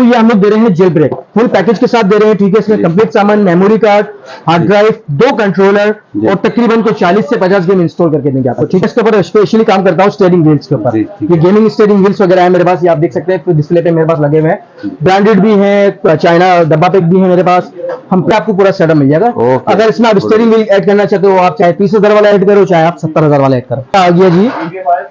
तो ये हम लोग दे रहे हैं जेल ब्रेक फुल पैकेज के साथ दे रहे हैं, ठीक है। इसमें कंप्लीट सामान, memory card, hard drive, 2 controller और तकरीबन को 40 से 50 गेम इंस्टॉल करके देंगे आपको, ठीक है। इसके ऊपर स्पेशली काम करता हूँ स्टीयरिंग व्हील्स के ऊपर। ये गेमिंग स्टीयरिंग व्हील्स वगैरह है मेरे पास, ये आप देख सकते हैं डिस्प्ले पे मेरे पास लगे हुए हैं। ब्रांडेड भी है, चाइना डब्बा पैक भी है मेरे पास। हम पे आपको पूरा सेटअप मिल जाएगा। अगर इसमें आप स्टीयरिंग व्हील ऐड करना चाहते हो, आप चाहे 30,000 वाला ऐड करो, चाहे आप 70,000 वाला ऐड करो। आ गया जी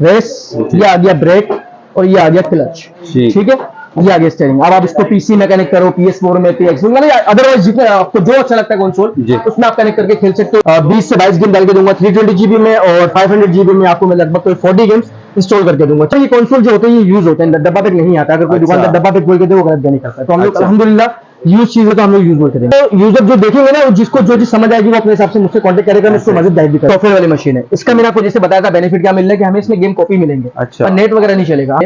रेस, ये आ गया ब्रेक और ये आ गया क्लच, ठीक है। ये आगे स्टीयरिंग। अब आप इसको पीसी में कनेक्ट करो, PS4 में, PX मतलब अदरवाइज जितने आपको जो अच्छा लगता है कंसोल उसमें आप कनेक्ट करके खेल सकते हो। 20 से 22 गेम डाल के दूंगा 320 GB में, और 500 GB में आपको मैं लगभग कोई 40 गेम्स इंस्टॉल करके दूंगा। तो ये कंसोल जो होते हैं ये यूज होते हैं, डब्बा पैक नहीं आता। अगर कोई दुकानदार डब्बा पैक बोल के दे वो गलत नहीं करता है। तो हम लोग अल्हम्दुलिल्लाह यूज चीजें तो हम लोग यूज बोलते हैं। तो यूजर जो देखेंगे ना, जिसको जो चीज समझ आएगी वो अपने हिसाब से मुझसे कांटेक्ट करेगा, मैं उसको मदद गाइड भी करूंगा। सॉफ्टवेयर वाली मशीन है इसका। मैंने आपको जैसे बताया था बेनिफिट क्या मिल रहा है कि हमें इसमें गेम कॉपी मिलेंगे, पर नेट वगैरह नहीं चलेगा।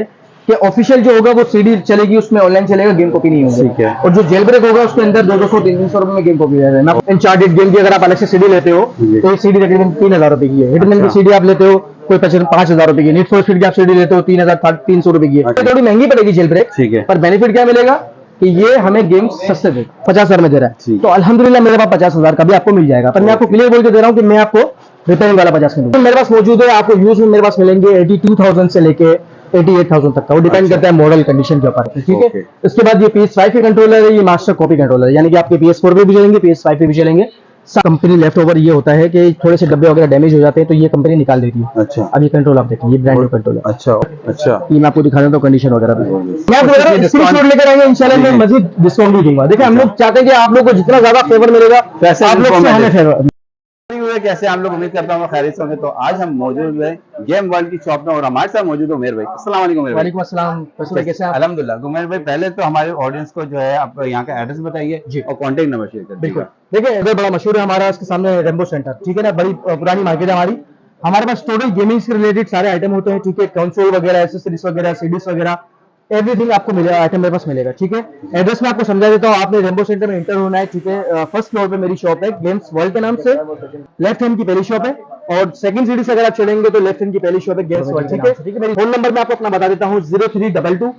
कि ऑफिशियल जो होगा वो सीडी चलेगी, उसमें ऑनलाइन चलेगा, गेम कॉपी नहीं होगी। और जो जेल ब्रेक होगा उसके अंदर 200-300 रुपए में गेम कॉपी रहेगा। इनचार्टेड गेम की अगर आप अलग से सीडी लेते हो तो एक सीडी तकरीबन 3,000 रुपए की है। हिटमैन की सीडी आप लेते हो कोई 5,000 रुपए की। नीड फॉर स्पीड की आप सीडी लेते हो 3,300 रुपए की है। थोड़ी महंगी पड़ेगी जेल ब्रेक, पर बेनिफिट क्या मिलेगा कि ये हमें गेम सस्ते दे 50,000 में दे रहा है। तो अल्हम्दुलिल्लाह मेरे पास 50,000 का भी आपको मिल जाएगा। पर मैं आपको क्लियर बोल के दे रहा हूँ कि मैं आपको रिपेयरिंग वाला 50 में दूंगा। मेरे पास मौजूद है, आपको यूज में मेरे पास मिलेंगे 82,000 से लेके 88,000 तक का। वो डिपेंड करता है मॉडल कंडीशन के ऊपर, ठीक है। इसके बाद ये PS5 के कंट्रोलर है, ये मास्टर कॉपी कंट्रोलर है, यानी कि आपके PS4 पे भी चलेंगे, PS5 पे भी चलेंगे। कंपनी लेफ्ट ओवर ये होता है कि थोड़े से डब्बे वगैरह डैमेज हो जाते हैं तो ये कंपनी निकाल देती है। अच्छा। अब ये कंट्रोल आप देखिए, ये ब्रांड न्यू कंट्रोल है। अच्छा अच्छा। ये मैं आपको दिखा देता हूँ कंडीशन वगैरह भी। मैं आपको स्क्रीनशॉट लेकर आएंगे इंशाल्लाह, मैं मजीद डिस्काउंट भी दूंगा। देखिए हम लोग चाहते हैं कि आप लोग को जितना ज्यादा फेवर मिलेगा आप लोग से हमें फेवर। कैसे हम लोग उम्मीद करता हूँ खैरियत से होंगे। तो आज हम मौजूद हैं गेम वर्ल्ड की शॉप में और हमारे साथ मौजूद है उमेर भाई। अस्सलाम वालेकुम उमेर भाई। वालेकुम अस्सलाम, कैसे हैं आप? अल्हम्दुलिल्लाह। उमेर भाई पहले तो हमारे ऑडियंस को जो है आप यहाँ का एड्रेस बताइए और कॉन्टेक्ट नंबर शेयर करिए। बिल्कुल। देखिए इधर बड़ा मशहूर है हमारा, इसके सामने रेम्बो सेंटर, ठीक है ना। बड़ी पुरानी मार्केट है हमारी। हमारे पास टोटल गेमिंग से रिलेटेड सारे आइटम होते हैं, ठीक है। कंसोल वगैरह, एक्सेसरीज वगैरह, सीडीज वगैरह, एवरीथिंग आपको मिलेगा, आइटम मेरे पास मिलेगा, ठीक है। एड्रेस में आपको समझा देता हूँ। आपने रेम्बो सेंटर में इंटर होना है, ठीक है। फर्स्ट फ्लोर पे मेरी शॉप है गेम्स वर्ल्ड के नाम से। लेफ्ट हैंड की पहली शॉप है और सेकंड सीढ़ी से अगर आप चलेंगे तो लेफ्ट हैंड की पहली शॉप है गेम्स वर्ल्ड, ठीक है। मेरी फोन नंबर मैं आपको अपना बता देता हूँ 0322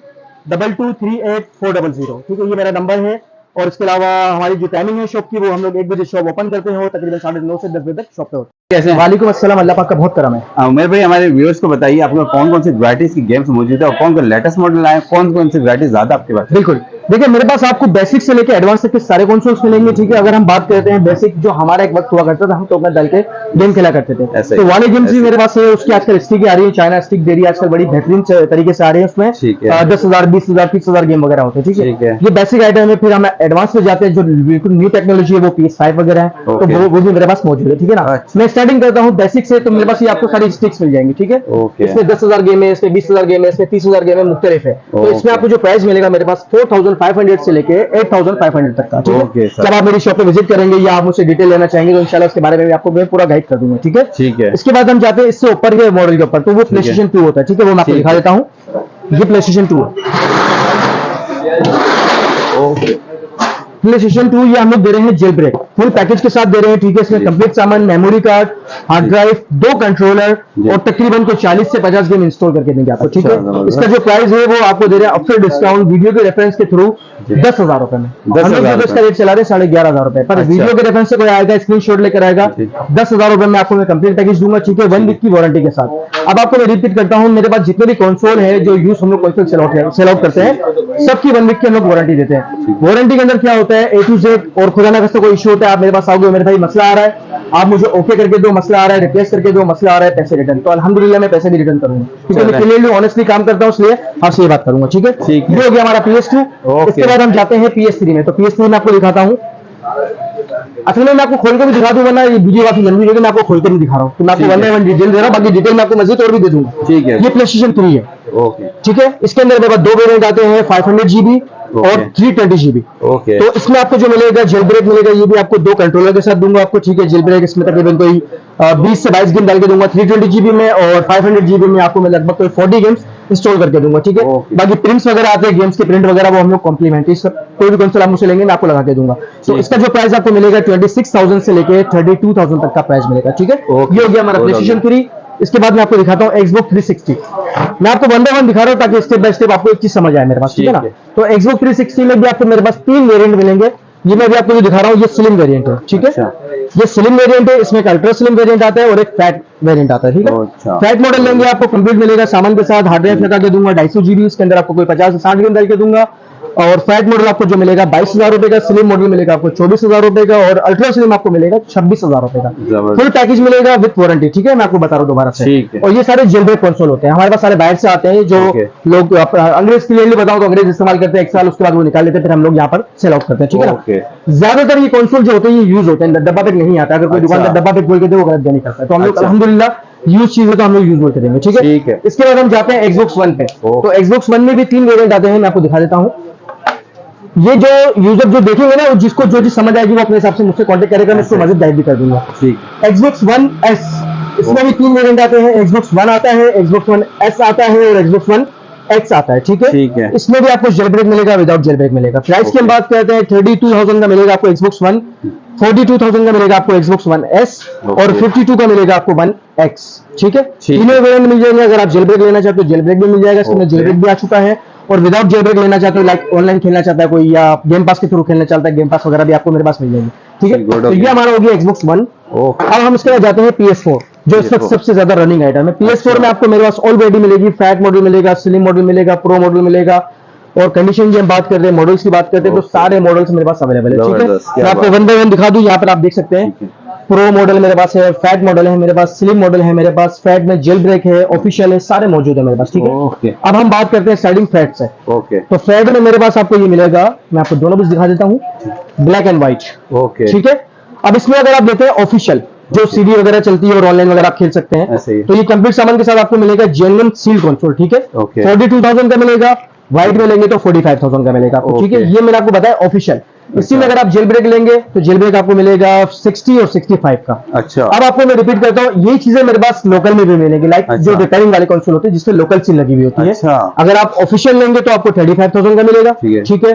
2238 400, ठीक है। ये मेरा नंबर है। और इसके अलावा हमारी जो टाइमिंग है शॉप की, वो हम लोग 1 बजे शॉप ओपन करते हैं और तकरीबन 9:30 से 10 बजे तक शॉप पे होते हैं। कैसे? वालेकुम अस्सलाम, अल्लाह पाक का बहुत करम है। उमेर भाई हमारे व्यूअर्स को बताइए आपके कौन कौन सी वैरायटीज की गेम्स मौजूद है और कौन कौन लेटेस्ट मॉडल आए, कौन कौन सी वैरायटी ज्यादा आपके पास? बिल्कुल। देखिए मेरे पास आपको बेसिक से लेके एडवांस तक के सारे कंसोल्स मिलेंगे, ठीक है। अगर हम बात करते हैं बेसिक, जो हमारा एक वक्त हुआ करता था, हम तो अपना डाल के गेम खेला करते थे, तो वाले गेम्स भी मेरे पास है। उसकी आजकल स्टिक आ रही है, चाइना स्टिक दे रही है आजकल, बड़ी बेहतरीन तरीके से आ रही है। उसमें 10,000 20,000 30,000 गेम वगैरह होते हैं, ठीक है। ये बेसिक आइटम है। फिर हम एडवांस में जाते हैं, जो बिल्कुल न्यू टेक्नोलॉजी है, वो PS5 वगैरह है, तो वो भी मेरे पास मौजूद है, ठीक है ना। मैं स्टार्टिंग करता हूँ बेसिक से, तो मेरे पास ये आपको सारी स्टिक्स मिल जाएंगी, ठीक है। इसमें 10,000 गेम है, इसमें 20,000 गेम है, इसमें 30,000 गेम है, मुख्तलिफ है। तो इसमें आपको जो प्राइस मिलेगा मेरे पास 4,500 से लेके 8,500 तक का, ठीक है। जब आप मेरी शॉप पे विजिट करेंगे या आप मुझसे डिटेल लेना चाहेंगे तो इंशाल्लाह उसके बारे में भी आपको मैं पूरा गाइड कर दूंगा, ठीक है। ठीक है। इसके बाद हम जाते हैं इससे ऊपर के मॉडल के ऊपर, तो वो PlayStation 2 होता है, ठीक है। वो मैं आपको दिखा देता हूँ। ये PlayStation 2 है। PlayStation 2 ये हम लोग दे रहे हैं जेल ब्रेक फुल पैकेज के साथ दे रहे हैं, ठीक है। इसमें कंप्लीट सामान, memory card, hard drive, 2 controller और तकरीबन को 40 से 50 गेम इंस्टॉल करके देंगे आपको, ठीक है। इसका जो प्राइस है वो आपको दे रहे हैं आफ्टर डिस्काउंट वीडियो के रेफरेंस के थ्रू 10,000 रुपए में। हम लोग इसका रेट चला रहे हैं 11,500 रुपए, पर वीडियो के रेफरेंस से कोई आएगा स्क्रीनशॉट लेकर आएगा 10,000 रुपए में आपको मैं कंप्लीट पैकेज दूंगा, ठीक है। 1 वीक की वारंटी के साथ। अब आपको मैं रिपीट करता हूँ, मेरे पास जितने भी कंसोल है जो यूज हम लोग कंसोल सेल आउट करते हैं, सबकी 1 वीक की हम लोग वारंटी देते हैं। वारंटी के अंदर क्या होता है, A to Z, और खुदा ना खास्ता कोई इशू होता है आप मेरे पास आओगे, मेरे भाई मसला आ रहा है, आप मुझे ओके करके दो, मसला आ रहा है रिप्लेस करके दो, मसला आ रहा है पैसे रिटर्न, तो अल्हम्दुलिल्लाह मैं पैसे भी रिटर्न करूंगा, क्योंकि मैं क्लियरली ऑनेस्टली काम करता हूं, इसलिए आपसे ये बात करूंगा, ठीक है। ये हो गया हमारा PS2। इसके बाद हम जाते हैं PS3 में। तो PS3 में आपको दिखाता हूँ। असल में मैं आपको खोल कर भी दिखा दूंगा ना, ये वीडियो काफी लंबी होगी, मैं आपको खोल कर नहीं दिखा रहा हूँ, तो मैं आपको 1 by 1 डिटेल दे रहा हूँ, बाकी डिटेल मैं आपको मजीद और भी दे दूंगा, ठीक है। ये PlayStation 3 है, ठीक है। इसके अंदर मेरे पास 2 वेरिएंट आते हैं, 500 GB और 320 GB। तो इसमें आपको जो मिलेगा जेल ब्रेक मिलेगा, ये भी आपको 2 कंट्रोलर के साथ दूंगा आपको, ठीक है। जेल ब्रेक इसमें तकरीबन कोई 20 से 22 गेम डाल के दूंगा 320 GB में, और 500 GB में आपको मैं लगभग कोई 40 गेम्स इंस्टॉल करके दूंगा, ठीक है। बाकी प्रिंट्स वगैरह आते हैं, गेम्स के प्रिंट वगैरह वो हम लोग कॉम्प्लीमेंट्री, कोई भी कंसोल आप मुझसे लेंगे मैं आपको लगा के दूंगा। तो इसका जो प्राइस आपको मिलेगा 26,000 से लेके 32,000 तक का प्राइस मिलेगा, ठीक है। ये हो गया हमारा PlayStation 3। इसके बाद मैं आपको दिखाता हूँ Xbox 360। मैं आपको वन बाय वन दिखा रहा हूँ ताकि स्टेप बाय स्टेप आपको एक चीज समझ आए मेरे पास, ठीक है ना। ठीक तो Xbox 360 में भी आपको मेरे पास 3 वेरिएंट मिलेंगे। ये मैं भी आपको जो दिखा रहा हूँ ये स्लिम वेरिएंट है, ठीक है। अच्छा। ये स्लिम वेरिएंट है, इसमें एक अल्ट्रा स्लिम वेरिएंट आता है और एक फैट वेरिएंट आता है, ठीक है। अच्छा। फैट मॉडल लेंगे आपको कंप्लीट मिलेगा सामान के साथ, हार्ड ड्राइव लगा के दूंगा 250 GB, इसके अंदर आपको कोई 50 से 60 गेम डाल के दूंगा। और फैट मॉडल आपको जो मिलेगा 22,000 रुपए का, स्लिम मॉडल मिलेगा आपको 24,000 रुपए का, और अल्ट्रा स्लिम आपको मिलेगा 26,000 रुपए का। जबरदस्त। फुल पैकेज मिलेगा विद वारंटी, ठीक है। मैं आपको बता रहा हूँ दोबारा से। ठीक है। और ये सारे जेल ब्रेक कंसोल होते हैं, हमारे पास सारे बाहर से आते हैं। जो ओके। लोग अंग्रेज क्लियरली बताओ तो अंग्रेज इस्तेमाल करते हैं 1 साल, उसके बाद वो निकाल लेते हैं, फिर हम लोग यहाँ पर सेल आउट करते हैं, ठीक है ओके। ना। ज्यादातर ये कंसोल जो होते हैं ये यूज होते हैं, डब्बा पैक नहीं आता। अगर कोई अच्छा। दुकानदार डब्बा पैक बोल के दे वो गलत नहीं करता है, तो हम लोग अच्छा। अल्हम्दुलिल्लाह यूज चीजें तो हम लोग यूज बोल के देंगे, ठीक है। ठीक है। इसके बाद हम जाते हैं Xbox One पे। तो Xbox One में भी 3 वेरिएंट आते हैं, मैं आपको दिखा देता हूँ। ये जो यूजर जो देखेंगे ना, जिसको जो चीज समझ आएगी वो अपने हिसाब से मुझसे कांटेक्ट करेगा, मैं उसको मदद गाइड भी कर दूंगा। ठीक। Xbox One S, इसमें भी 3 वेरिएंट आते हैं। Xbox One आता है, Xbox One S आता है और Xbox One X आता है, ठीक है। ठीक है। इसमें भी आपको जेल ब्रेक मिलेगा, विदाउट जेल ब्रेक मिलेगा। प्राइस की हम बात करते हैं 32,000 का मिलेगा आपको Xbox One, 42,000 का मिलेगा आपको Xbox One S, और 52 का मिलेगा आपको One X, ठीक है। तीनों वेरिएंट मिल जाएंगे। अगर आप जेल ब्रेक लेना चाहते हो जेल ब्रेक भी मिल जाएगा, इसमें जेल ब्रेक भी आ चुका है। और विदाउट जेल ब्रेक लेना चाहते हो, लाइक ऑनलाइन खेलना चाहता है कोई या गेम पास के थ्रू खेलना चाहता है, गेम पास वगैरह भी आपको मेरे पास मिल जाएंगे, ठीक है। तो ये हमारा हो गया Xbox One। अब हम इसके बाद जाते हैं PS4, जो इस वक्त सबसे ज्यादा रनिंग आइटम है। PS4 में आपको मेरे पास ऑलरेडी मिलेगी, फैट मॉडल मिलेगा, स्लिम मॉडल मिलेगा, प्रो मॉडल मिलेगा। और कंडीशन की हम बात करते हैं, मॉडल्स की बात करते हैं, तो सारे मॉडल्स मेरे पास अवेलेबल है, ठीक है। मैं आपको वन बाय वन दिखा दूं, यहाँ पर आप देख सकते हैं। प्रो मॉडल मेरे पास है, फैट मॉडल है मेरे पास, स्लिम मॉडल है मेरे पास, फैट में जेल ब्रेक है, ऑफिशियल है, सारे मौजूद है मेरे पास, ठीक है। ओके। अब हम बात करते हैं स्टार्टिंग फैट से। ओके। तो फैट में मेरे पास आपको ये मिलेगा, मैं आपको दोनों पीस दिखा देता हूँ, ब्लैक एंड व्हाइट, ओके। ठीक है। अब इसमें अगर आप लेते हैं ऑफिशियल, जो सीडी वगैरह चलती है और ऑनलाइन वगैरह आप खेल सकते हैं, ऐसे ही। तो ये कंप्लीट सामान के साथ आपको मिलेगा जेन्युइन सील कंसोल, ठीक है। ओके। 42,000 का मिलेगा, व्हाइट में लेंगे तो 45,000 का मिलेगा आपको, ठीक है। ओके। ये मैंने आपको बताया ऑफिशियल। इसी में अगर आप जेल ब्रेक लेंगे तो जेल ब्रेक आपको मिलेगा 60 और 65 का। अच्छा। अब आपको मैं रिपीट करता हूँ, ये चीजें मेरे पास लोकल में भी मिलेंगी, लाइक अच्छा। जो रिपेयरिंग वाले कंसोल होते हैं जिसमें लोकल सील लगी हुई होती है। अच्छा। अगर आप ऑफिशियल लेंगे तो आपको 35,000 का मिलेगा, ठीक है।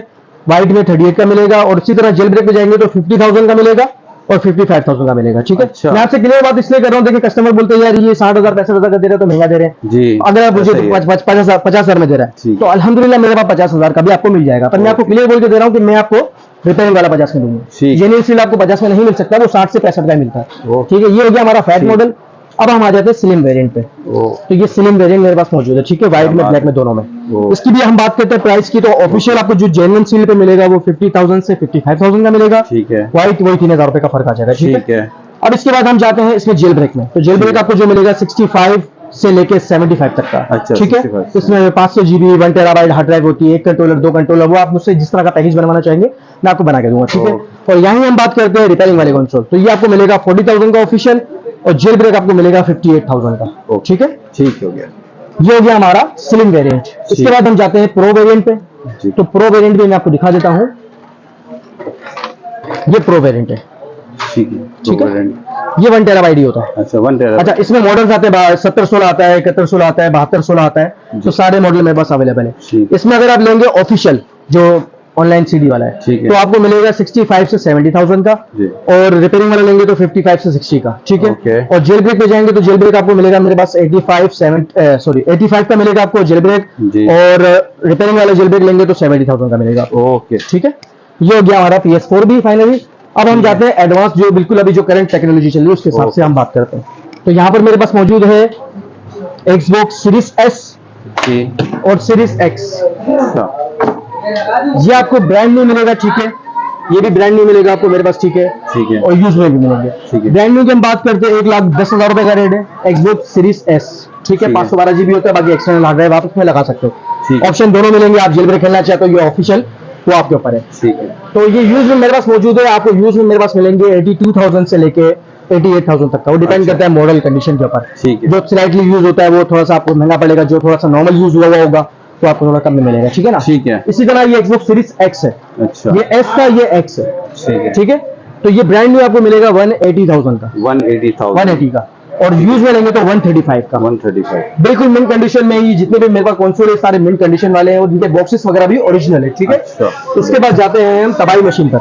व्हाइट में 38 का मिलेगा, और इसी तरह जेल ब्रेक में जाएंगे तो 50,000 का मिलेगा और 55,000 का मिलेगा, ठीक है। अच्छा। मैं आपसे क्लियर बात इसलिए कर रहा हूँ, देखिए कस्टमर बोलते हैं यार ये 60,000 65,000 का दे रहे हैं तो महंगा दे रहे हैं जी। अगर आप मुझे ऐसा ही है। 50,000 में दे रहा है तो अल्हम्दुलिल्लाह मेरे पास 50,000 का भी आपको मिल जाएगा। पर मैं आपको क्लियर बोल के दे रहा हूँ कि मैं आपको रिपेयरिंग वाला 50 में दूंगा। जेन्युइन सील आपको 50 में नहीं मिल सकता, वो 60 से 65 का मिलता है, ठीक है। ये हो गया हमारा फैट मॉडल। अब हम आ जाते हैं स्लिम वेरिएंट पे। तो ये स्लिम वेरिएंट मेरे पास मौजूद है, ठीक है, व्हाइट में ब्लैक में दोनों में। इसकी भी हम बात करते हैं प्राइस की, तो ऑफिशियल आपको जो जेन्युइन सील पे मिलेगा वो 50,000 से 55,000 का मिलेगा, ठीक है। व्हाइट वही 3,000 रुपए का फर्क आ जाएगा, ठीक है। अब इसके बाद हम जाते हैं इसमें जेल ब्रेक में। तो जेल ब्रेक आपको जो मिलेगा 65 से लेके 75 तक का, अच्छा, ठीक है। 65 इसमें 500 GB 1 टेराबाइट हार्ड ड्राइव होती है, 1 कंट्रोलर 2 कंट्रोलर, वो आप मुझसे जिस तरह का पैकेज बनवाना चाहेंगे मैं आपको बना के दूंगा, ठीक है। और यहीं हम बात करते हैं रिपेयरिंग वाले कंसोल, तो ये आपको मिलेगा 40,000 का ऑफिशियल, और जेल ब्रेक आपको मिलेगा 58,000 का, ठीक है। ठीक हो गया, ये हो गया हमारा स्लिम वेरिएंट। इसके बाद हम जाते हैं प्रो वेरिएंट पे। तो प्रो वेरिएंट भी मैं आपको दिखा देता हूं, ये प्रो वेरिएंट है, ठीक है। ठीक है। ये 1 टेराबाइट होता है। अच्छा 1 टेराबाइट। अच्छा, इसमें मॉडल्स आते हैं 7016 आता है, 7116 आता है, 7216 आता है, तो सारे मॉडल मेरे पास अवेलेबल है। इसमें अगर आप लेंगे ऑफिशियल जो ऑनलाइन सीडी वाला है, तो आपको मिलेगा 65 से 70,000 का, और रिपेयरिंग वाला लेंगे तो 55 से 60 का, ठीक है। और जेल ब्रेक पे जाएंगे तो जेल ब्रेक आपको मिलेगा मेरे पास 85 का मिलेगा आपको जेल ब्रेक, और रिपेयरिंग वाला जेल ब्रेक लेंगे तो 70,000 का मिलेगा, ओके, ठीक है। ये हो गया हमारा PS4 भी फाइनली। अब हम जाते हैं एडवांस, जो बिल्कुल अभी जो करंट टेक्नोलॉजी चल रही है उसके हिसाब से हम बात करते हैं। तो यहाँ पर मेरे पास मौजूद है Xbox Series S और Series X। ये आपको ब्रांड न्यू मिलेगा, ठीक है। ये भी ब्रांड न्यू मिलेगा आपको मेरे पास, ठीक है, और यूज में भी मिलेंगे। ब्रांड न्यू की हम बात करते हैं 1,10,000 रुपए का रेट है Xbox Series S, ठीक है। 512 GB होता है, बाकी एक्सटर्नल हार्ड ड्राइव आप उसमें लगा सकते हो। ऑप्शन दोनों मिलेंगे, आप जेल ब्रेक खेलना चाहते हो, ये ऑफिशियल वो आपके ऊपर है, ठीक है। तो ये यूज में मेरे पास मौजूद है, आपको यूज में मेरे पास मिलेंगे 82,000 से लेके 88,000 तक का, वो डिपेंड करता है मॉडल कंडीशन के ऊपर। जो स्लाइटली यूज होता है वो थोड़ा सा आपको महंगा पड़ेगा, जो थोड़ा सा नॉर्मल यूज हुआ होगा तो आपको थोड़ा कम में मिलेगा, ठीक है ना, ठीक है। इसी तरह ये Xbox Series X है, अच्छा, ये S का, ये X है, ठीक है। तो ये ब्रांड न्यू आपको मिलेगा 180,000 का, 180 का, और यूज में लेंगे तो 135 का, 135 बिल्कुल मिंट कंडीशन में। ये जितने भी मेरे पास कंसोल है सारे मिंट कंडीशन वाले हैं, और जिनके बॉक्सेस वगैरह भी ओरिजिनल है, ठीक है। इसके बाद जाते हैं हम तबाई मशीन पर।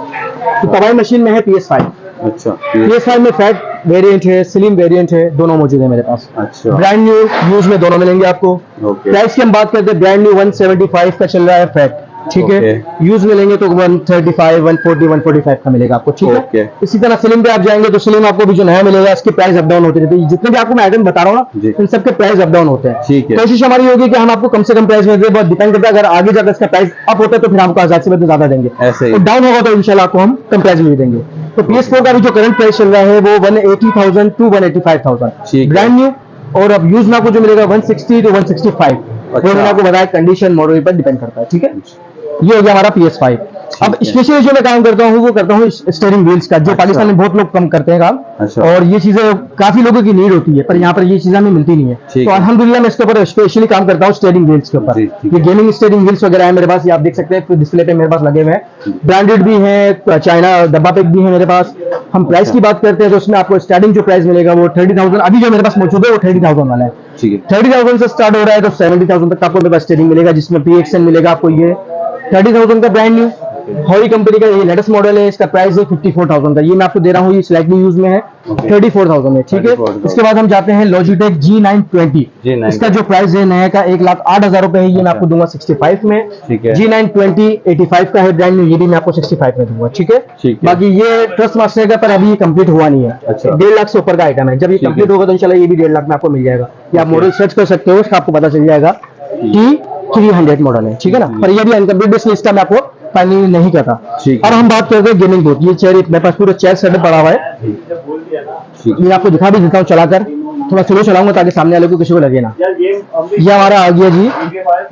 तो तबाई मशीन में है PS5। अच्छा, PS5 में फैट वेरिएंट है, स्लिम वेरिएंट है, दोनों मौजूद है मेरे पास। अच्छा, ब्रांड न्यू यूज में दोनों मिलेंगे आपको। ओके, प्राइस की हम बात करते हैं, ब्रांड न्यू 175 का चल रहा है फैक्ट, ठीक है। यूज में लेंगे तो 135, 140, 145 का मिलेगा आपको, ठीक ओके। है। इसी तरह स्लिम पे आप जाएंगे तो स्लिम आपको भी जो नया मिलेगा इसकी प्राइस अप डाउन होती रहती है। जितने भी आपको मैं आइटम बता रहा हूँ जी। ना, इन सबके प्राइस अप डाउन होते हैं। ठीक है। कोशिश हमारी होगी कि हम आपको कम से कम प्राइस में दें, बहुत डिपेंड करता है। अगर आगे जाकर इसका प्राइस अप होता है तो फिर हमको आजाद से ज्यादा देंगे, ऐसे ही। और डाउन होगा तो इंशाल्लाह आपको हम कम प्राइस में भी देंगे। तो PS4 का भी जो करंट प्राइस चल रहा है वो 180,000 टू 185,000 ठीक है। Brand new. और अब यूज में आपको जो मिलेगा 160 टू 165। अच्छा। वो मैंने आपको बताया, कंडीशन मॉडल पर डिपेंड करता है, ठीक है। ये हो गया हमारा PS5। अब है। स्पेशली जो मैं काम करता हूँ वो करता हूँ स्टीयरिंग व्हील्स का, जो अच्छा। पाकिस्तान में बहुत लोग कम करते हैं काम। अच्छा। और ये चीजें काफी लोगों की नीड होती है, पर यहाँ पर ये चीजें हमें मिलती नहीं है। ठीक तो है। अल्हम्दुलिल्लाह मैं इसके ऊपर स्पेशली काम करता हूँ स्टीयरिंग व्हील्स के ऊपर। जी, ठीक ये गेमिंग स्टीयरिंग व्हील्स वगैरह है मेरे पास, ये आप देख सकते हैं डिस्प्ले पे मेरे पास लगे हुए हैं। ब्रांडेड भी है, चाइना डब्बा पैक भी है मेरे पास। हम प्राइस अच्छा। की बात करते हैं तो उसमें आपको स्टार्टिंग जो प्राइस मिलेगा वो 30,000, अभी जो मेरे पास मौजूद है वो 30,000 वाला है। ठीक है। 30,000 से स्टार्ट हो रहा है तो 70,000 तक आपको मेरे पास स्टीयरिंग मिलेगा, जिसमें PXN मिलेगा आपको। ये 30,000 का ब्रांड न्यू हॉरी कंपनी का ये लेटेस्ट मॉडल है, इसका प्राइस है 54,000 का। ये मैं आपको दे रहा हूँ, ये स्लाइटली यूज में है, 34,000 है, ठीक है। 34,000। इसके बाद हम जाते हैं लॉजिटेक G920। G920 इसका जो प्राइस है नया का 1,08,000 रुपए है, ये मैं आपको दूंगा 65 में। ठीक है। G920 85 का है ब्रांड न्यू, ये भी मैं आपको 65 में दूंगा, ठीक है। ठीक है। बाकी ये ट्रस्ट मास्टर का, पर अभी ये कंप्लीट हुआ नहीं है। अच्छा। 1.5 लाख से ऊपर का आइटम है। जब ये ठीक है। कंप्लीट होगा तो इंशाल्लाह ये भी 1.5 लाख में आपको मिल जाएगा। ये आप मॉडल सर्च कर सकते हो, उसका आपको पता चल जाएगा। T300 मॉडल है, ठीक है ना। पर ये भी अनकम्प्लीट, इसलिए इसका मैं आपको फाइनली नहीं करता। ठीक है। और हम बात करते हैं गेमिंग बोर्ड। ये चेयर मेरे पास पूरा चेयर सेटअप पड़ा हुआ है, ठीक मैं आपको दिखा भी देता हूँ चलाकर। थोड़ा स्लो चलाऊंगा ताकि सामने वाले को किसी को लगे ना। ये हमारा आ गया जी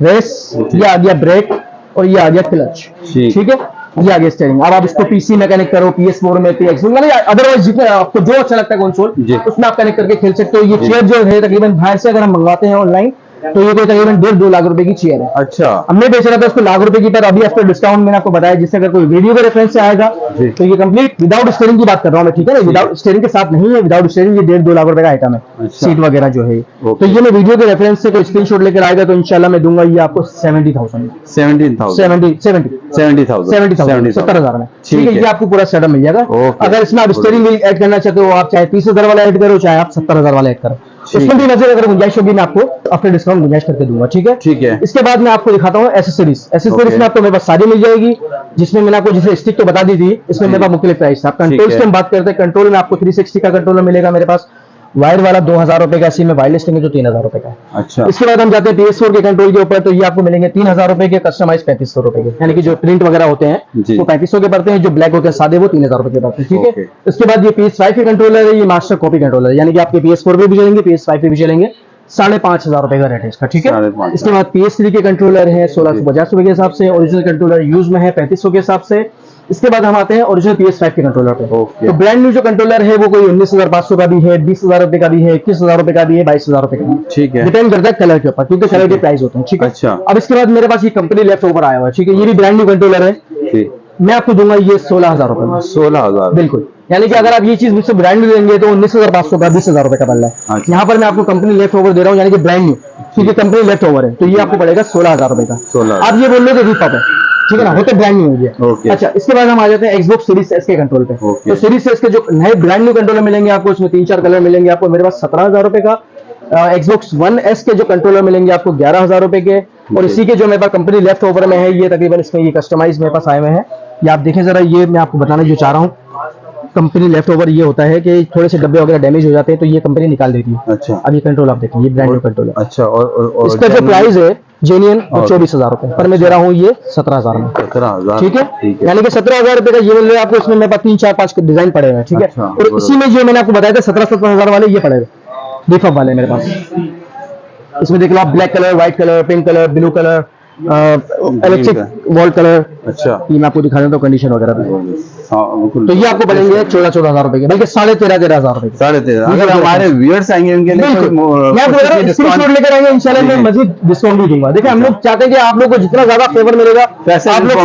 रेस, ये आ गया ब्रेक, और ये आ गया क्लच, ठीक। ठीक है। ये आ गया स्टीयरिंग। अब आप इसको PC में कनेक्ट करो, PS4 में, PX मतलब अदरवाइज जितने आपको जो अच्छा लगता है कंसोल, जी। उसमें आप कनेक्ट करके खेल सकते हो। ये चेयर जो है तकरीबन बाहर से अगर हम मंगवाते हैं ऑनलाइन तो ये कोई तकरीबन 1.5-2 लाख रुपए की चेयर है। अच्छा, हमने बेच रहा था उसको लाख रुपए की, पर अभी आफ्टर डिस्काउंट मैंने आपको बताया, जिससे अगर कोई वीडियो के रेफरेंस से आएगा जी। तो ये कंप्लीट विदाउट स्टीयरिंग की बात कर रहा हूँ मैं, ठीक है ना। विदाउट स्टीयरिंग के साथ नहीं है, विदाउट स्टीयरिंग ये 1.5-2 लाख रुपए का आइटम है। अच्छा। सीट वगैरह जो है, ओके। तो ये मैं वीडियो के रेफरेंस से कोई स्क्रीनशॉट लेकर आएगा तो इंशाल्लाह मैं दूंगा ये आपको 70,000 70,000 70,000 में, ठीक ठीक है। है। ये आपको पूरा सेटअप मिल जाएगा। ओके। अगर इसमें आप स्टीयरिंग व्हील ऐड करना चाहते हो, आप चाहे 30,000 वाला ऐड करो, चाहे आप 70,000 वाला ऐड करो, ठीक उसमें है। भी नजर अगर गुंजाइश होगी मैं आपको आफ्टर डिस्काउंट गुंजाइश करके दूंगा, ठीक है। ठीक है। इसके बाद मैं आपको दिखाता हूँ एसेसरीज। Accessories okay. में आपको मेरे पास सारी मिल जाएगी, जिसमें मैंने आपको जैसे स्टिक तो बता दी थी, इसमें मेरे पास मुख्तलिफ प्राइस था। कंट्रोल्स है। की हम बात करते हैं, कंट्रोल में आपको 360 का कंट्रोलर मिलेगा मेरे पास, वायर वाला 2,000 रुपए का, इसी में वायरलेस लेंगे तो 3,000 रुपए का है। अच्छा, इसके बाद हम जाते हैं PS4 के कंट्रोल के ऊपर, तो ये आपको मिलेंगे 3,000 रुपए के, कस्टमाइज 3,500 रुपए के, यानी कि जो प्रिंट वगैरह होते हैं जी। वो 3,500 के पड़ते हैं, जो ब्लैक होते हैं सादे वो 3,000 रुपए के पड़ते हैं, ठीक ओके। है। इसके बाद ये PS5 के कंट्रोलर है, ये मास्टर कॉपी कंट्रोलर है, यानी कि आपके PS4 पे भी चलेंगे, PS5 पे भी चलेंगे। 5,500 रुपए का रेट है इसका, ठीक है। 5,500। इसके बाद PS3 के कंट्रोलर है 1,650 रुपए के हिसाब से, ओरिजिनल कंट्रोलर यूज में है 3,500 के हिसाब से। इसके बाद हम आते हैं ओरिजिनल PS5 के कंट्रोलर पे। ओके। तो ब्रांड न्यू जो कंट्रोलर है वो कोई 19,500 का भी है, 20,000 रुपए का भी है, 21,000 रुपए का भी है, 22,000 रुपए का भी है। ठीक है। डिपेंड करता है कलर के ऊपर, क्योंकि कलर के प्राइस होते हैं, ठीक है। अच्छा। अब इसके बाद मेरे पास ये कंपनी लेफ्ट ओवर आया हुआ है, ठीक है। ये भी ब्रांड न्यू कंट्रोलर है, ठीक। मैं आपको दूंगा ये 16,000 रुपए में, 16,000 बिल्कुल। यानी कि अगर आप ये चीज मुझसे ब्रांड न्यू लेंगे तो 19,500 का 20,000 रुपए का बन रहा है। अच्छा। यहाँ पर मैं आपको कंपनी लेफ्ट ओवर दे रहा हूँ, यानी कि ब्रांड न्यू, क्योंकि कंपनी लेफ्ट ओवर है, तो ये आपको पड़ेगा 16,000 रुपए का। 16,000। आप ये बोल लो तो रिपअप है, ठीक है ना, होते ब्रांड न्यू हो गया। ओके। अच्छा, इसके बाद हम आ जाते हैं Xbox सीरीज एस के कंट्रोल पे। ओके। तो सीरीज एस के जो नए ब्रांड न्यू कंट्रोलर मिलेंगे आपको, उसमें 3-4 कलर मिलेंगे आपको मेरे पास 17,000 रुपए का। Xbox One S के जो कंट्रोलर मिलेंगे आपको 11,000 रुपए के, और इसी के जो मेरे पास कंपनी लेफ्ट ओवर में है, ये तकरीबन इसमें ये कस्टमाइज मेरे पास आए हुए हैं। ये आप देखें जरा, ये मैं आपको बताना जो चाह रहा हूँ, कंपनी लेफ्ट ओवर ये होता है कि थोड़े से डब्बे वगैरह डैमेज हो जाते हैं तो ये कंपनी निकाल देती है। अच्छा। अब ये कंट्रोल आप देखिए, ये ब्रांड न्यू कंट्रोल है। अच्छा, और इसका जो प्राइस है जेन्युइन वो और- 24,000 रुपए, पर मैं दे रहा हूँ ये 17,000 में, 17,000 ठीक है। ठीक है। यानी कि 17,000 रुपए का ये मिल रहा है आपको। इसमें मेरे पास 3-4-5 डिजाइन पड़े हुए हैं, ठीक है। अच्छा, और इसी में जो मैंने आपको बताया था 17,000 वाले ये पड़े हुए डिफअप वाले मेरे पास। इसमें देख लो आप, black colour, white colour, pink colour, blue colour, electric wall colour, अच्छा, ये मैं आपको दिखा देता हूँ कंडीशन वगैरह भी। हाँ बिल्कुल। तो ये आपको पड़ेंगे 14,000 रुपए के, बल्कि 13,500 रुपए के। 13,500। अगर हमारे व्यूअर्स आएंगे उनके लिए बिल्कुल। मैं आपको बता रहा हूं, स्क्रीनशॉट लेकर आएंगे इंशाल्लाह मैं मजीद डिस्काउंट भी दूंगा। देखिए हम लोग चाहते हैं कि आप लोगों को जितना ज्यादा फेवर मिलेगा, आप लोग से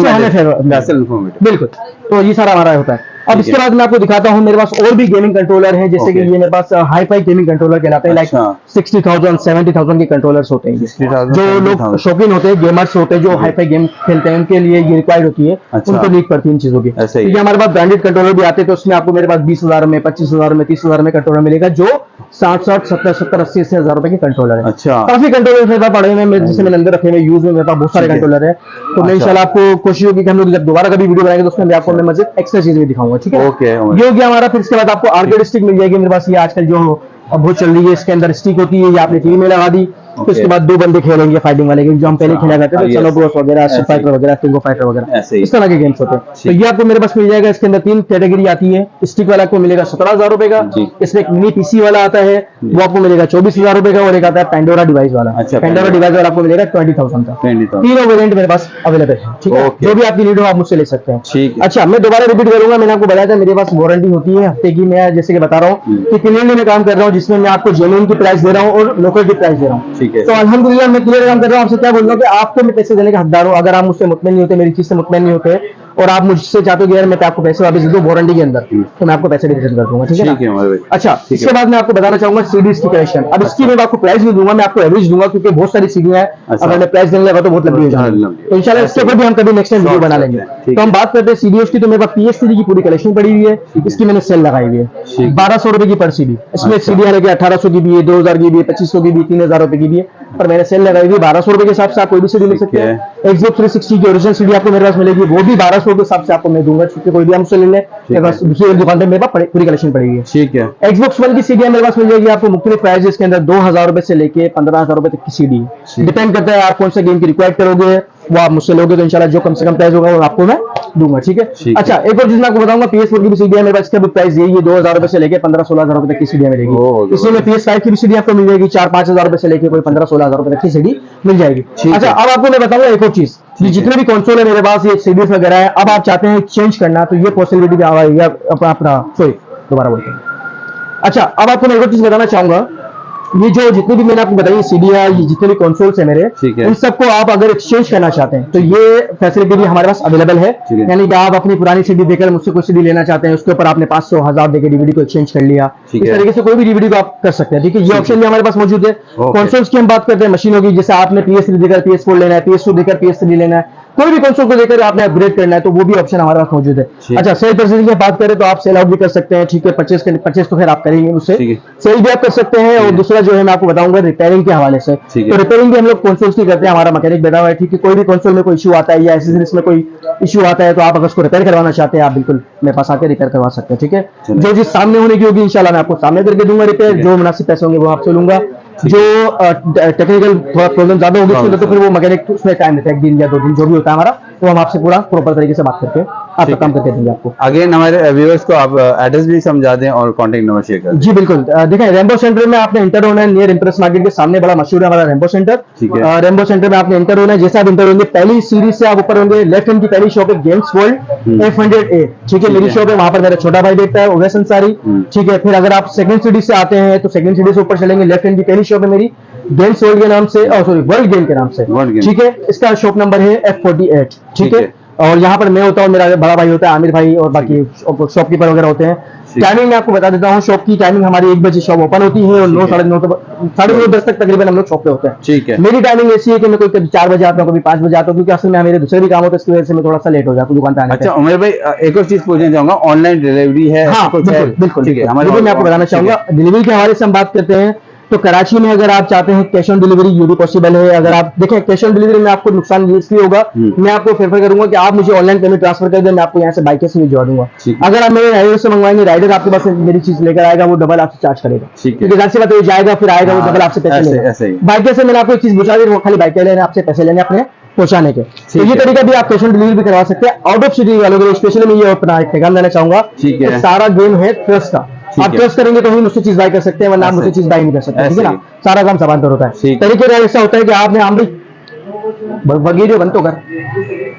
हमें फेवर, इंफॉर्मेटिव। बिल्कुल। तो ये सारा हमारा होता है। अब इसके बाद मैं आपको दिखाता हूँ, मेरे पास और भी गेमिंग कंट्रोलर हैं, जैसे कि Okay. ये मेरे पास हाई फाई गेमिंग कंट्रोलर कहलाते हैं, लाइक अच्छा। 60,000 70,000 के कंट्रोलर्स होते हैं। 60,000, जो लोग 70,000 शौकीन होते हैं, गेमर्स होते हैं, जो हाई फाई गेम खेलते हैं, उनके लिए ये रिक्वायर्ड होती है, अच्छा। उनको नीड पड़ती है इन चीजों की। ऐसे ही। तो ये हमारे पास ब्रांडेड कंट्रोलर भी आते हैं, तो उसमें आपको मेरे पास 20,000 में, 25,000 में, 30,000 में कंट्रोलर मिलेगा, जो 60 70 80 हजार रुपए के कंट्रोलर है। अच्छा। काफी कंट्रोलर मेरे पास पड़े हुए हैं, जैसे मैंने अंदर रखे हुए यूज में, मेरे पास बहुत सारे ठीक है। कंट्रोलर है। तो मैं अच्छा। इंशाल्लाह आपको कोशिश होगी कि हम लोग जब दोबारा कभी वीडियो बनाएंगे तो उसमें भी आपको मैं मजीद एक्स्ट्रा चीजें भी दिखाऊंगा, ठीक है। ओके, ये हो गया हमारा। फिर इसके बाद आपको आर्केड स्टिक मिल जाएगी मेरे पास, ये आजकल जो बहुत चल रही है, इसके अंदर स्टिक होती है, ये आपने टीवी में लगा दी, तो ओके। इसके बाद 2 बंदे खेलेंगे फाइटिंग वाले गेम, जो हम पहले अच्छा, खेला करते थे, yes। चलो बॉस वगैरह, ऐसे ही। फाइटर वगैरह, किंग ऑफ फाइटर वगैरह, ऐसे ही। इस तरह के गेम्स होते हैं। तो ये आपको मेरे पास मिल जाएगा। इसके अंदर 3 कैटेगरी आती है। स्टिक वाला आपको मिलेगा 17,000 रुपए का, जी। इसमें एक मिनी पीसी वाला आता है, वो आपको मिलेगा 24,000 रुपए का, और एक आता है पेंडोरा डिवाइस वाला। अच्छा, पेंडोरा Pandora। डिवाइस वाला आपको मिलेगा 20,000 का। 20,000। तीनों वेरिएंट मेरे पास अवेलेबल है, ठीक है। ओके। जो भी आपकी नीड हो आप मुझसे ले सकते हैं। ठीक है। अच्छा, मैं दोबारा रिपीट करूंगा, मैंने आपको बताया था मेरे पास वारंटी होती है हफ्ते की। मैं जैसे कि बता रहा हूँ कि क्लियरली मैं काम कर रहा हूँ, जिसमें मैं आपको जेन्युइन की प्राइस दे रहा हूँ और लोकल की प्राइस दे रहा हूँ। ठीक है। तो अल्हम्दुलिल्लाह मैं क्लियर काम कर रहा हूँ। आपसे क्या बोल रहा हूँ कि आपको मैं पैसे देने का हकदार हूँ। अगर आप मुझसे मुतमईन नहीं होते, मेरी चीज से मुतमईन नहीं होते, और आप मुझसे चाहते हो कि यार मैं आपको पैसे वापस दे दूं वारंटी के अंदर, तो मैं आपको पैसे रिटर्न कर दूंगा, ठीक है ना? ठीक है हमारे भाई। अच्छा, ठीक इसके है। बाद मैं आपको बताना चाहूंगा सीडीज की कलेक्शन। अब इसकी मैं आपको प्राइस नहीं दूंगा, मैं आपको एवरेज दूंगा, क्योंकि बहुत सारी सीडीज हैं। अच्छा। अगर मैं प्राइस देने लगा तो बहुत लंबी हो जाएगी। लंबी। तो इंशाल्लाह इसके ऊपर भी हम कभी नेक्स्ट टाइम वीडियो बना लेंगे। ठीक तो हम बात करते हैं सीडीओज की। तो मेरे पास PS3 की पूरी कलेक्शन पड़ी हुई है, इसकी मैंने सेल लगाई हुई है। ठीक। 1200 रुपए की पर सीडी। इसमें अच्छा। सीडी लेके 1800 की भी है, 2000 की भी है, 2500 की भी, 3000 रुपए की भी है, पर मैंने सेल लगाई हुई है 1200 रुपए के हिसाब से। आप कोई भी सीडी ले सकते हैं। Xbox 360 की ओरिजिनल सीडी आपको मेरे पास मिलेगी, वो भी 1200 के हिसाब से आपको मैं दूंगा, क्योंकि कोई भी हमसे ले ले, मेरे पास दूसरी दुकान पे मेरे पास पूरी कलेक्शन पड़ी हुई है। ठीक है। Xbox One की सीडी मेरे पास मिल जाएगी आपको मुख्तलिफ प्राइस, इसके अंदर 2,000 रुपए से लेके 15,000 रुपए तक की सीडी। डिपेंड करता है आप कौन सा गेम की रिक्वायर्ड करोगे, वो आप मुझसे लोगे तो इंशाल्लाह जो कम से कम प्राइस होगा वो आपको मैं दूंगा, ठीक है। ठीक है। अच्छा, एक और चीज मैं आपको बताऊंगा, PS4 की भी सीडी है मेरे पास, इसका भी प्राइस यही है, 2,000 रुपए से लेके 15-16,000 रुपए तक की सीडी ओह, मिलेगी। इसमें PS5 की भी सीडी आपको मिल जाएगी, 4-5,000 रुपए से लेके कोई 15-16,000 रुपए तक की सीडी मिल जाएगी। अच्छा, अब आपको मैं बताऊंगा एक और चीज, ये जितने भी कंसोल है मेरे पास, ये सीडीज वगैरह है, अब आप चाहते हैं चेंज करना, तो ये पॉसिबिलिटी भी आ रही है अपना सॉरी दोबारा बोलते हैं। अच्छा, अब आपको मैं एक और चीज बताना चाहूंगा, ये जो जितनी भी मैंने आपको बताई सीडी है, ये जितने भी कंसोल्स है मेरे, ठीक है। उन सबको आप अगर एक्सचेंज करना चाहते हैं तो ये फैसिलिटी भी हमारे पास अवेलेबल है। ठीक है। यानी कि आप अपनी पुरानी सीडी देकर मुझसे कोई सीडी लेना चाहते हैं, उसके ऊपर आपने 500-1000 देकर डीवीडी को एक्सचेंज कर लिया, ठीक इस है। तरीके से कोई भी डीवीडी को आप कर सकते हैं, ठीक है। ये ऑप्शन भी हमारे पास मौजूद है। ओके। कंसोल्स की हम बात करते हैं, मशीनों की, जैसे आपने PS3 देकर PS4 लेना है, PS2 देकर PS3 लेना है, कोई भी कंसोल को लेकर आपने अपग्रेड करना है, तो वो भी ऑप्शन हमारे पास मौजूद है। ठीक। अच्छा, सेल परचेज की बात करें तो आप सेल आउट भी कर सकते हैं, ठीक है। परचेज तो खैर आप करेंगे मुझसे, ठीक है। सेल भी आप कर सकते हैं। और दूसरा जो है मैं आपको बताऊंगा रिपेयरिंग के हवाले से, ठीक है। तो रिपेयरिंग भी हम लोग कंसोल्स की करते हैं, हमारा मैकेनिक बैठा हुआ है, ठीक है। कोई भी कंसोल में कोई इशू आता है या एसेसरीज में कोई इशू आता है, तो आप अगर उसको रिपेयर करवाना चाहते हैं, आप बिल्कुल मेरे पास आकर रिपेयर करवा सकते हैं, ठीक है। चलिए। जो चीज सामने होने की होगी इंशाल्लाह मैं आपको सामने करके दूंगा रिपेयर, जो मुनासिब पैसे होंगे वो आपसे लूंगा। जो टेक्निकल थोड़ा प्रॉब्लम ज्यादा होगी उसके अंदर, तो फिर वो मैकेनिक उसमें टाइम लेता है, 1 दिन या 2 दिन जो भी होता है हमारा, वो हम आपसे पूरा प्रॉपर तरीके से बात करके आपका ठीक काम है। करके देंगे आपको। अगेन हमारे व्यूअर्स को आप एड्रेस भी समझा दें और कॉन्टेक्ट नंबर शेयर कर दें। जी बिल्कुल, देखें रेम्बो सेंटर में आपने इंटर होना है, नियर इंप्रेस मार्केट के सामने बड़ा मशहूर है हमारा रेम्बो सेंटर। ठीक है। रेम्बो सेंटर में आपने इंटर होना है, जैसे आप इंटर होंगे पहली सीरीज से आप ऊपर होंगे, लेफ्ट हैंड की पहली शॉप है गेम्स वर्ल्ड F100A, ठीक है, मेरी शॉप है, वहां पर मेरा छोटा भाई देखता है ओवैस अंसारी, ठीक है। फिर अगर आप सेकंड सीडी से आते हैं तो सेकंड सीडी से ऊपर चलेंगे, लेफ्ट हैंड की पहली शॉप है मेरी गेम्स वर्ल्ड के नाम से, सॉरी वर्ल्ड गेम के नाम से, वर्ल्ड गेम। ठीक है। इसका शॉप नंबर है F48, ठीक है। और यहाँ पर मैं होता हूँ, मेरा बड़ा भाई होता है आमिर भाई, और बाकी शॉपकीपर वगैरह होते हैं। टाइमिंग मैं आपको बता देता हूँ, शॉप की टाइमिंग हमारी 1 बजे शॉप ओपन होती है और 9 साढ़े 9 10 तक तकरीबन हम लोग शॉप पे होते हैं। ठीक है। मेरी टाइमिंग ऐसी है कि मैं कोई कभी 4 बजे आता हूँ, कभी 5 बजे आता हूँ, क्योंकि असल में मेरे दूसरे भी काम होते हैं, इसकी वजह से मैं थोड़ा सा लेट हो जाता हूँ दुकान पे आने पे। अच्छा उमर भाई, एक और चीज पूछना चाहूंगा, ऑनलाइन डिलीवरी है? हाँ कुछ है? बिल्कुल बिल्कुल, ठीक है। हमारे मैं आपको बताना चाहूंगा, डिलीवरी के हवाले से हम बात करते हैं तो कराची में अगर आप चाहते हैं कैश ऑन डिलीवरी, ये भी पॉसिबल है। अगर आप देखें कैश ऑन डिलीवरी में आपको नुकसान इसलिए होगा, मैं आपको प्रेफर करूंगा कि आप मुझे ऑनलाइन पेमेंट ट्रांसफर कर दें, मैं आपको यहाँ से बाइक से भिजवा दूंगा। अगर आप मेरे राइडर से मंगवाएंगे, राइडर आपके पास मेरी चीज लेकर आएगा, वो डबल आपसे चार्ज करेगा, क्योंकि जाहिर सी बात है वो जाएगा फिर आएगा, वो डबल आपसे पैसे लेगा। बाइक से मैंने आपको एक चीज पूछा, वो खाली बाइक लेने आपसे पैसे लेने अपने पहुंचाने के, तो ये तरीका भी आप कैश ऑन डिलीवरी भी करवा सकते हैं। आउट ऑफ सिटी वालों के लिए स्पेशली मैं ये अपना एक पैगाम देना चाहूंगा, सारा गेम है ट्रस्ट का, आप ट्रस्ट करेंगे तो ही मुझसे चीज बाय कर सकते हैं, वरना आप मुझसे चीज बाय नहीं कर सकते, ठीक है ना। सारा काम समांतर होता है। तरीके ऐसा होता है कि आपने आमरी वीडियो बंद तो कर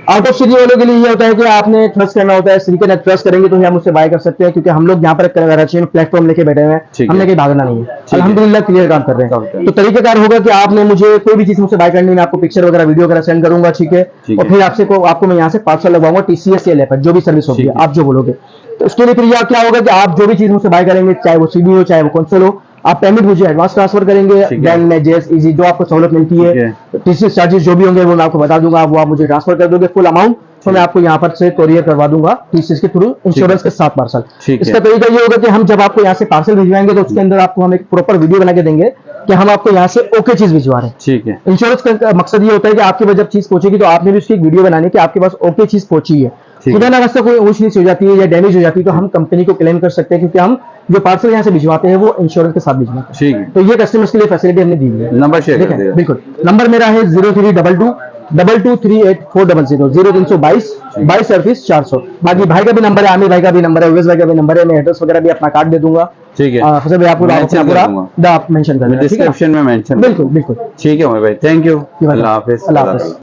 आउट ऑफ सिटी वालों के लिए ये होता है कि आपने ट्रस्ट करना होता है, सिटी का ट्रस्ट करेंगे तो ही हम उससे बाय कर सकते हैं, क्योंकि हम लोग यहाँ पर कराची प्लेटफॉर्म लेके बैठे हुए हैं, ठीक है। हमने कहीं भागना नहीं है, है। अल्हम्दुलिल्लाह क्लियर काम कर रहे काम कर रहे हैं। तो तरीकेकार होगा कि आपने मुझे कोई भी चीज मुझसे बाय करनी है, मैं आपको पिक्चर वगैरह वीडियो वगैरह सेंड करूंगा, ठीक है, ठीक और है। फिर आपको मैं यहाँ से पार्सल लगवाऊंगा TCS या लेपर, जो भी सर्विस होगी ठीक है। आप जो बोलोगे। तो उसके लिए फिर यह क्या होगा कि आप जो भी चीज मुझसे बाय करेंगे, चाहे वो CD हो चाहे वो कंसोल हो, आप पेमेंट मुझे एडवांस ट्रांसफर करेंगे ठीक है। बैंक में, जेस इजी, जो आपको सहूलत मिलती ठीक है, है। TCS चार्जेस जो भी होंगे वो मैं आपको बता दूंगा, वो आप मुझे ट्रांसफर कर दोगे फुल अमाउंट, तो मैं आपको यहाँ पर से कोरियर करवा दूंगा TCS के थ्रू, इंश्योरेंस के साथ पार्सल। ठीक है। इसका तरीका ये होगा कि हम जब आपको यहाँ से पार्सल भिजवाएंगे तो उसके अंदर आपको हम एक प्रॉपर वीडियो बना के देंगे कि हम आपको यहाँ से ओके चीज भिजवा रहे हैं। ठीक है। इंश्योरेंस का मकसद ये होता है कि आपके पास जब चीज पहुंचेगी तो आपने भी उसकी एक वीडियो बनानी कि आपके पास ओके चीज पहुंची है, ठीक खुदा है। ना खास्ता कोई ऊंच नीच हो जाती है या डैमेज हो जाती है तो हम कंपनी को क्लेम कर सकते हैं, क्योंकि हम जो पार्सल यहाँ से भिजवाते हैं वो इंश्योरेंस के साथ भिजवाते हैं। ठीक है। तो ये कस्टमर्स के लिए फैसिलिटी हमने दी हुई है। नंबर शेयर कर ठीक है, दीजिए। बिल्कुल। नंबर मेरा है 0322223840, 0322 सर्विस 400। बाकी भाई का भी नंबर है, आमिर भाई का भी नंबर है, उवैस भाई का भी नंबर है, मैं एड्रेस वगैरह भी अपना कार्ड दे दूंगा। ठीक है। फैसल भाई आपको Mention कर पूरा दूंगा। आप मेंशन कर देना, ठीक है ना? डिस्क्रिप्शन में मेंशन। बिल्कुल बिल्कुल। ठीक है उमर भाई, थैंक यू। जी भाई। अल्लाह हाफिज। अल्लाह हाफिज।